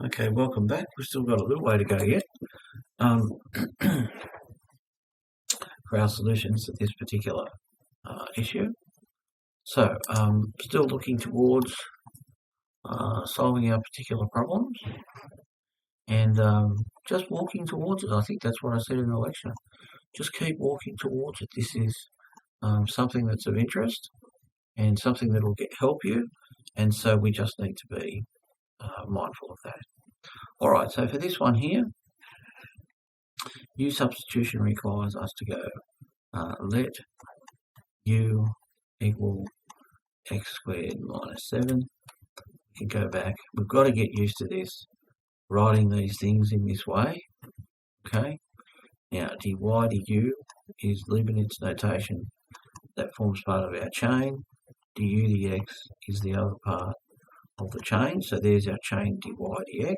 Okay, welcome back. We've still got a little way to go yet for our solutions to this particular issue. So, still looking towards solving our particular problems and just walking towards it. I think that's what I said in the lecture. Just keep walking towards it. This is something that's of interest and something that will help you, and so we just need to be mindful of that. All right, so for this one here, U substitution requires us to go let U equal x squared minus 7. You can go back. We've got to get used to this, writing these things in this way. Okay. Now, dy du is Leibniz notation that forms part of our chain. Du dx is the other part of the chain. So there's our chain dy dx.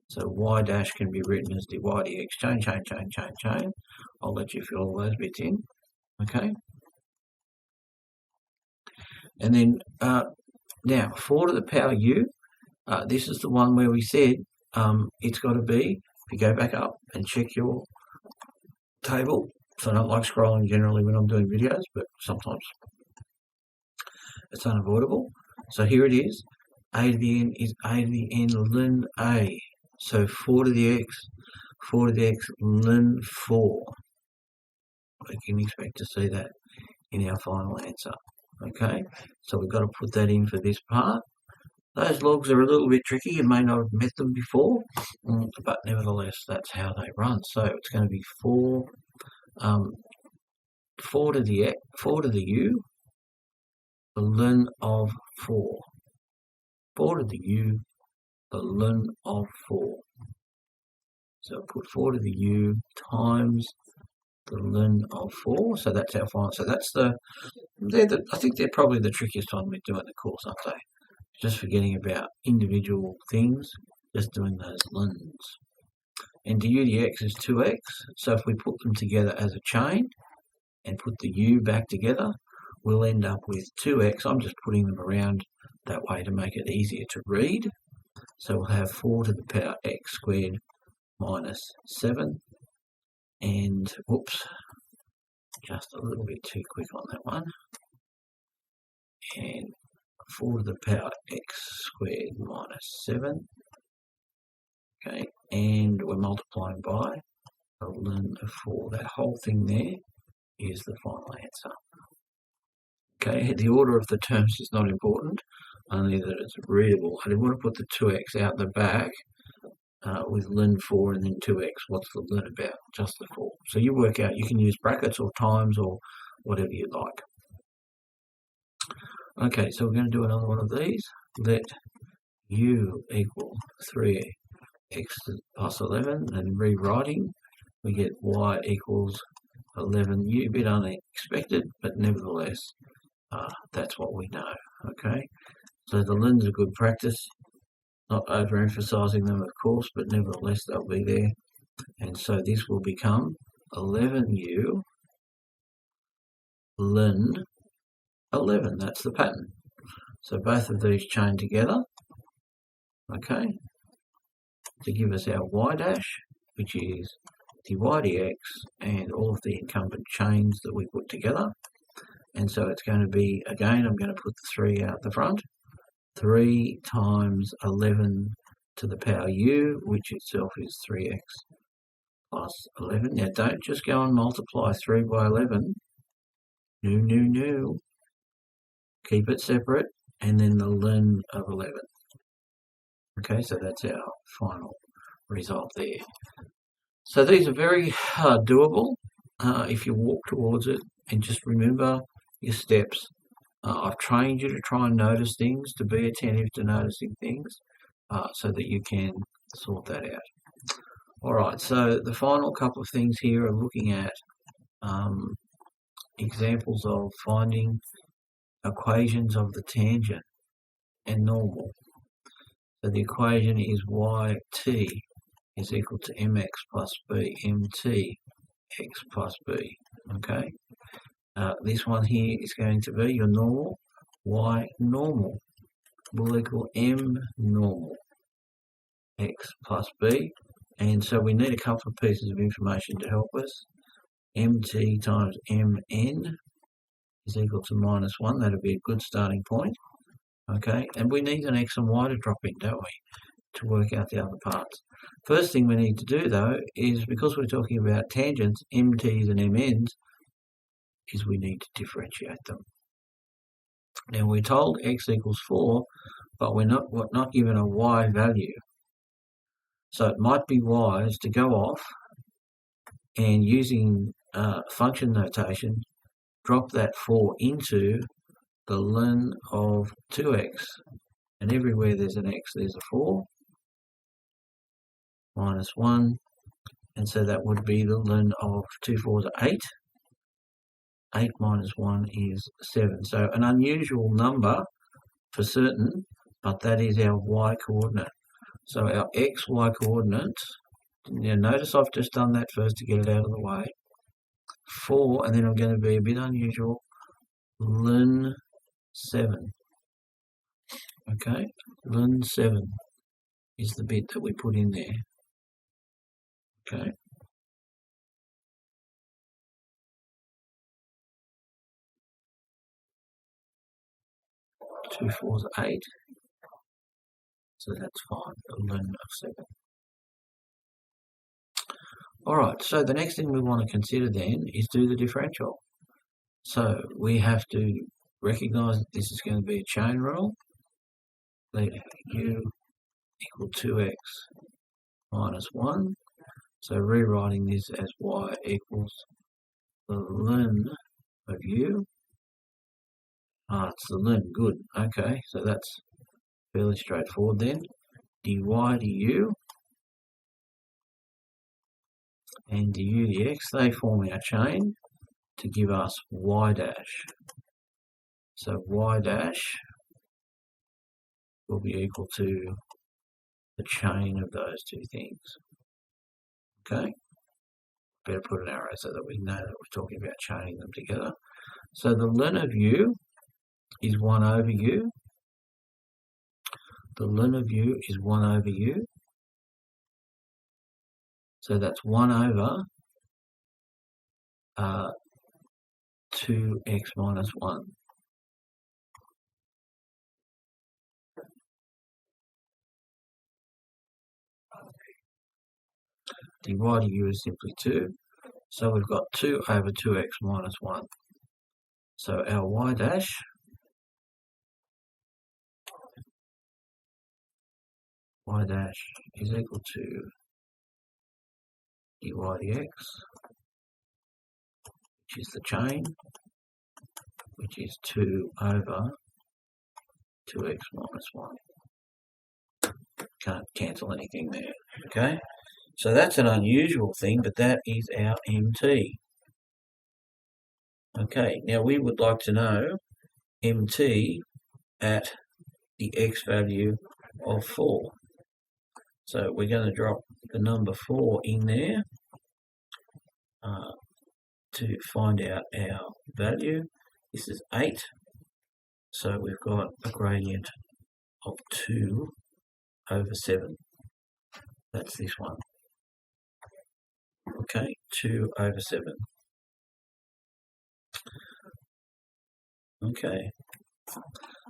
So y dash can be written as dy dx, chain. I'll let you fill all those bits in. Okay. And then now 4 to the power u, this is the one where we said it's got to be, if you go back up and check your table, so I don't like scrolling generally when I'm doing videos, but sometimes it's unavoidable. So here it is, a to the n is a to the n ln a. So 4 to the x ln 4. We can expect to see that in our final answer. Okay, so we've got to put that in for this part. Those logs are a little bit tricky. You may not have met them before, but nevertheless, that's how they run. So it's going to be 4 to the u, the ln of 4. 4 to the u, the ln of 4. So put 4 to the u times the ln of 4. So that's our final. So that's I think they're probably the trickiest one we do in the course, aren't they? Just forgetting about individual things, just doing those lns. And du dx is 2x. So if we put them together as a chain and put the u back together, we'll end up with 2x. I'm just putting them around that way to make it easier to read. So we'll have 4 to the power x squared minus 7. And, whoops, just a little bit too quick on that one. And 4 to the power x squared minus 7. Okay, and we're multiplying by the ln of 4. That whole thing there is the final answer. Okay, the order of the terms is not important, only that it's readable. I didn't want to put the 2x out the back with ln 4 and then 2x. What's the ln about? Just the 4. So you work out, you can use brackets or times or whatever you like. Okay, so we're going to do another one of these. Let u equal 3x plus 11, and rewriting, we get y equals 11u. A bit unexpected, but nevertheless, that's what we know. Okay, so the lns are good practice, not overemphasizing them, of course, but nevertheless, they'll be there. And so this will become 11u ln 11. That's the pattern. So both of these chain together, okay, to give us our y dash, which is dy dx and all of the incumbent chains that we put together. And so it's going to be, again, I'm going to put the 3 out the front. 3 times 11 to the power u, which itself is 3x plus 11. Now don't just go and multiply 3 by 11. No. Keep it separate, and then the ln of 11. Okay, so that's our final result there. So these are very doable if you walk towards it, and just remember your steps. I've trained you to try and notice things, to be attentive to noticing things, so that you can sort that out. All right, so the final couple of things here are looking at examples of finding equations of the tangent and normal. So the equation is yt is equal to mx plus b, mt x plus b. Okay, this one here is going to be your normal. Y normal will equal m normal. x plus b. And so we need a couple of pieces of information to help us. mt times mn is equal to -1. That'll be a good starting point. Okay, and we need an x and y to drop in, don't we, to work out the other parts. First thing we need to do, though, is because we're talking about tangents, mt's and mn's, is we need to differentiate them. Now, we're told x equals 4, but we're not given a y value. So it might be wise to go off and, using function notation, drop that 4 into the ln of 2x. And everywhere there's an x, there's a 4. -1. And so that would be the ln of 2 4s are 8. 8 minus 1 is 7. So an unusual number for certain, but that is our y coordinate. So our xy coordinates, now notice I've just done that first to get it out of the way. 4, and then I'm going to be a bit unusual, ln 7. Okay, ln 7 is the bit that we put in there. Okay. Two 4s are 8. So that's fine, the ln of 7. Alright, so the next thing we want to consider then is do the differential. So we have to recognise that this is going to be a chain rule. Let u equal 2x minus 1. So rewriting this as y equals the ln of u. It's the ln, good. Okay, so that's fairly straightforward then. dy du and du dx, they form our chain to give us y dash. So y dash will be equal to the chain of those two things. Okay, better put an arrow so that we know that we're talking about chaining them together. So the ln of u is 1 over u. The ln of u is 1 over u. So that's 1 over 2x minus 1. dy du is simply 2. So we've got 2 over 2x minus 1. So our y dash is equal to dy dx, which is the chain, which is 2 over 2x minus 1. Can't cancel anything there, okay? So that's an unusual thing, but that is our mt. Okay, now we would like to know mt at the x value of 4. So we're going to drop the number 4 in there to find out our value. This is 8. So we've got a gradient of 2 over 7. That's this one. Okay, 2 over 7. Okay,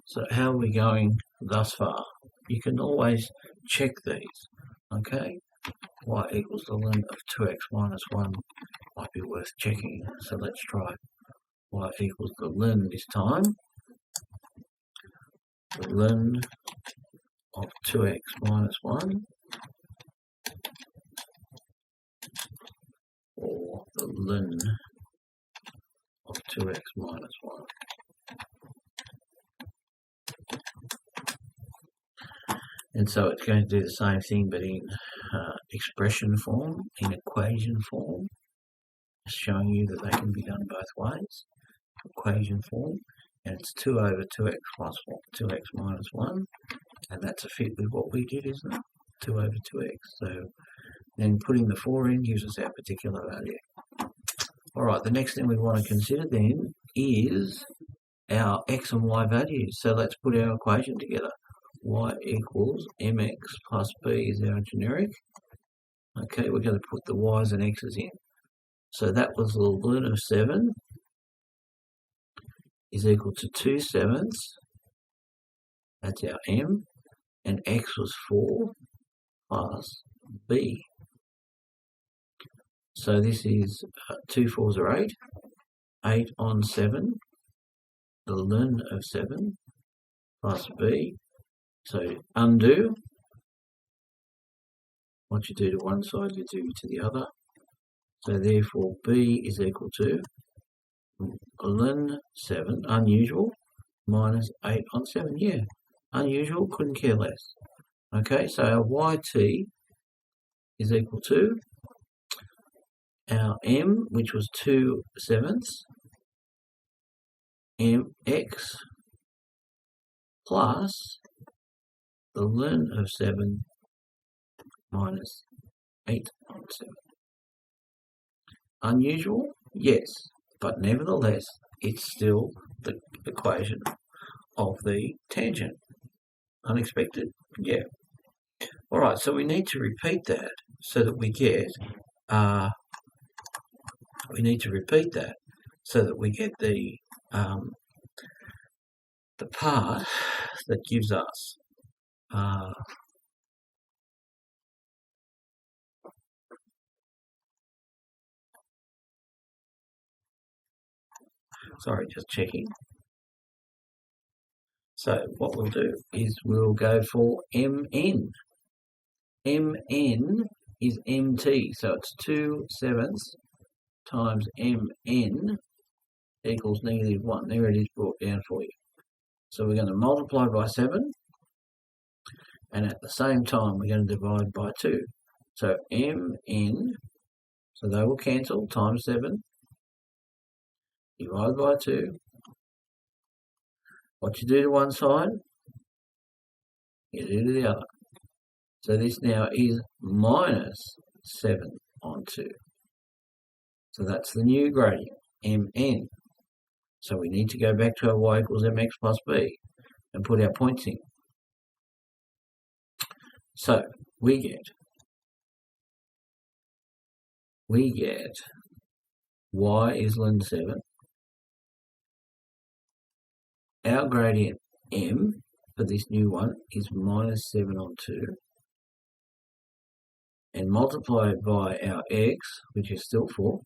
so how are we going thus far? You can always check these. Okay, y equals the ln of 2x minus 1 might be worth checking. So let's try y equals the ln this time. The ln of 2x minus 1, or the ln of 2x minus 1. And so it's going to do the same thing, but in expression form, in equation form. Just showing you that they can be done both ways. Equation form, and it's 2 over 2x plus 1, 2x minus 1, and that's a fit with what we did, isn't it? 2 over 2x. So then putting the 4 in gives us our particular value. Alright, the next thing we want to consider then is our x and y values. So let's put our equation together. y equals mx plus b is our generic. Okay, we're going to put the y's and x's in. So that was the ln of 7 is equal to 2/7. That's our m. And x was 4 plus b. So this is 2 4s are 8. 8 on 7. The ln of 7 plus b. So undo. What you do to one side, you do to the other. So therefore b is equal to ln 7, unusual, minus 8 on 7. Yeah, unusual, couldn't care less. Okay, so our yt is equal to our m, which was 2/7, mx plus the ln of 7 minus 8 on 7. Unusual? Yes, but nevertheless, it's still the equation of the tangent. Unexpected? Yeah. Alright, so we need to repeat that so that we get the part that gives us sorry, just checking. So what we'll do is we'll go for mn. Mn is mt, so it's 2/7 times mn equals -1. There it is brought down for you. So we're going to multiply by 7, and at the same time we're going to divide by 2. So mn, so they will cancel, times 7, divide by 2. What you do to one side, you do to the other. So this now is minus 7 on 2. So that's the new gradient, mn. So we need to go back to our y equals mx plus b and put our points in. So we get y is ln 7. Our gradient m for this new one is minus 7 on 2. And multiply it by our x, which is still 4,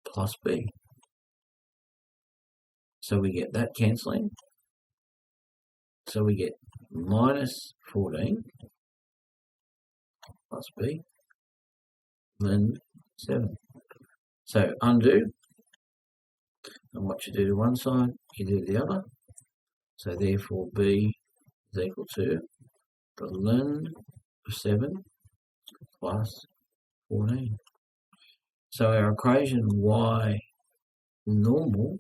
plus b. So we get that cancelling. So we get minus 14 plus b ln 7. So undo. And what you do to one side, you do to the other. So therefore b is equal to the ln of 7 plus 14. So our equation y normal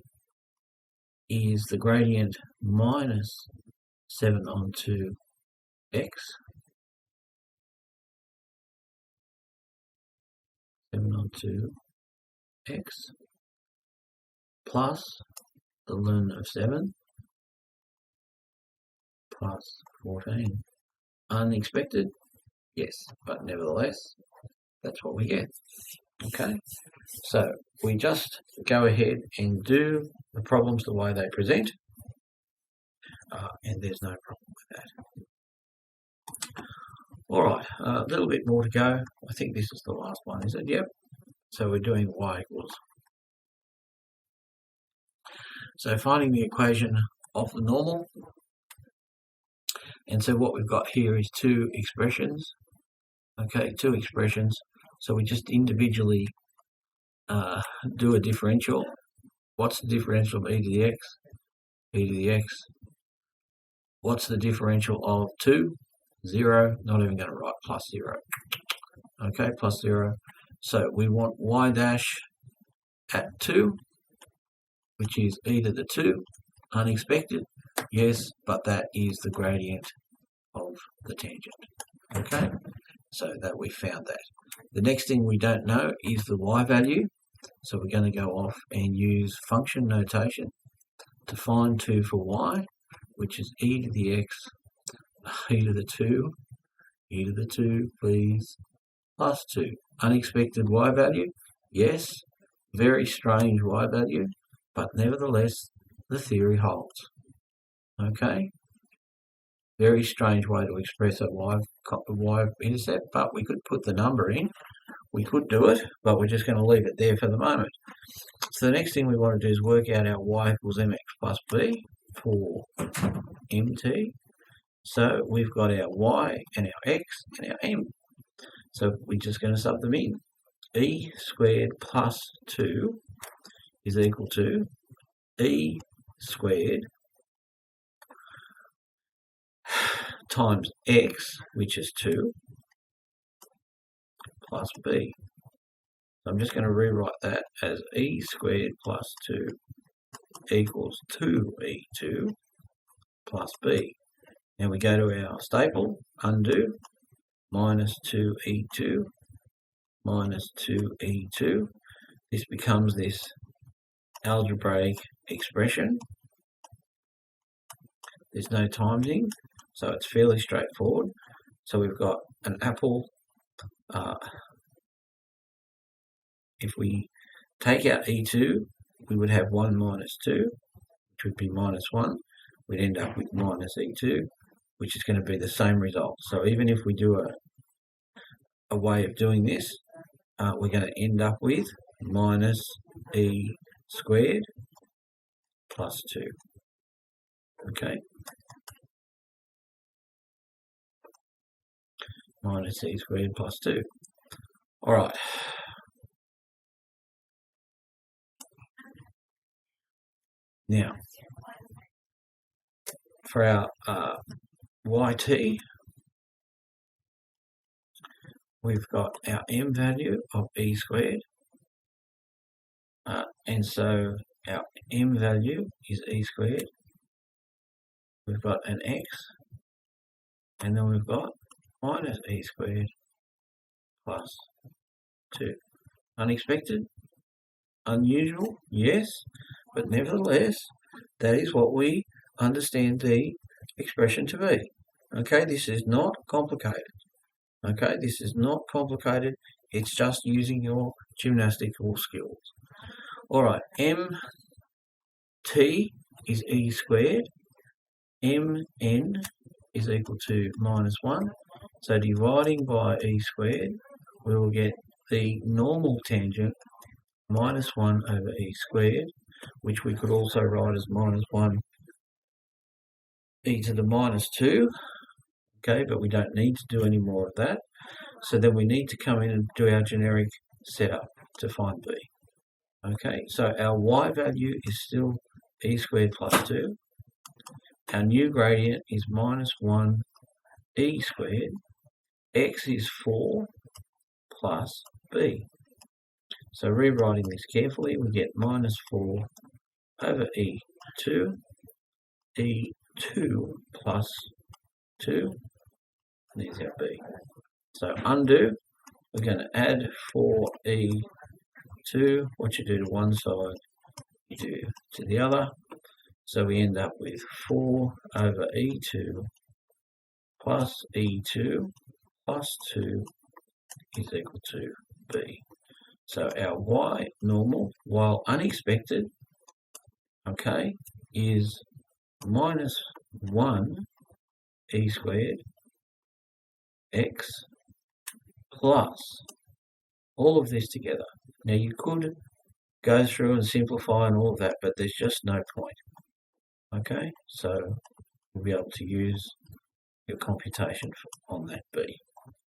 is the gradient minus 7 on 2x, 7 on 2x, plus the ln of 7 plus 14. Unexpected? Yes, but nevertheless, that's what we get. Okay, so we just go ahead and do the problems the way they present, and there's no problem with that. Alright, a little bit more to go. I think this is the last one, is it? Yep. So we're doing y equals. So finding the equation of the normal. And so what we've got here is two expressions. Okay, two expressions. So we just individually do a differential. What's the differential of e to the x? E to the x. What's the differential of 2? 0. Not even going to write plus 0. Okay, plus 0. So we want y dash at 2, which is e to the 2. Unexpected. Yes, but that is the gradient of the tangent. Okay, so that we found that. The next thing we don't know is the y value. So we're going to go off and use function notation to find 2 for y. which is e to the x, e to the 2, please, plus 2. Unexpected y value, yes, very strange y value, but nevertheless, the theory holds. Okay? Very strange way to express a y-intercept, but we could put the number in. We could do it, but we're just going to leave it there for the moment. So the next thing we want to do is work out our y equals mx plus b for mt. So we've got our y and our x and our m. So we're just going to sub them in. E squared plus 2 is equal to e squared times x, which is 2, plus b. So I'm just going to rewrite that as e squared plus 2 equals 2e2 plus b. Now we go to our staple, undo, minus 2e2 minus 2e2. This becomes this algebraic expression. There's no timesing, so it's fairly straightforward. So we've got an apple. If we take out e2, we would have 1 minus 2, which would be minus 1. We'd end up with minus e2, which is going to be the same result. So even if we do a way of doing this, we're going to end up with minus e squared plus 2. Okay? Minus e squared plus 2. All right. Now, for our yt, we've got our m value of e squared, and so our m value is e squared. We've got an x, and then we've got minus e squared plus 2. Unexpected? Unusual? Yes, but nevertheless, that is what we understand the expression to be. Okay, this is not complicated. Okay, this is not complicated. It's just using your gymnastical skills. All right, mt is e squared. mn is equal to minus 1. So dividing by e squared, we will get the normal tangent minus 1 over e squared, which we could also write as minus 1 e to the minus 2. Okay, but we don't need to do any more of that. So then we need to come in and do our generic setup to find b. Okay, so our y value is still e squared plus 2. Our new gradient is minus 1 e squared. X is 4 plus b. So rewriting this carefully, we get minus 4 over e2, e2 plus 2, and there's our b. So undo, we're going to add 4e2, what you do to one side, you do to the other. So we end up with 4 over e2 plus e2 plus 2 is equal to b. So our y normal, while unexpected, okay, is minus 1 e squared x plus all of this together. Now you could go through and simplify and all of that, but there's just no point. Okay, so you'll be able to use your computation on that b.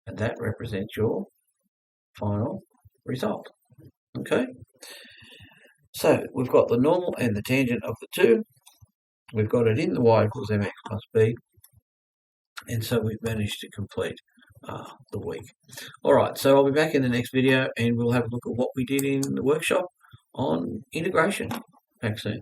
And that represents your final result. Okay, so we've got the normal and the tangent of the two. We've got it in the y equals mx plus b, and so we've managed to complete the week. All right, so I'll be back in the next video and we'll have a look at what we did in the workshop on integration. Back soon.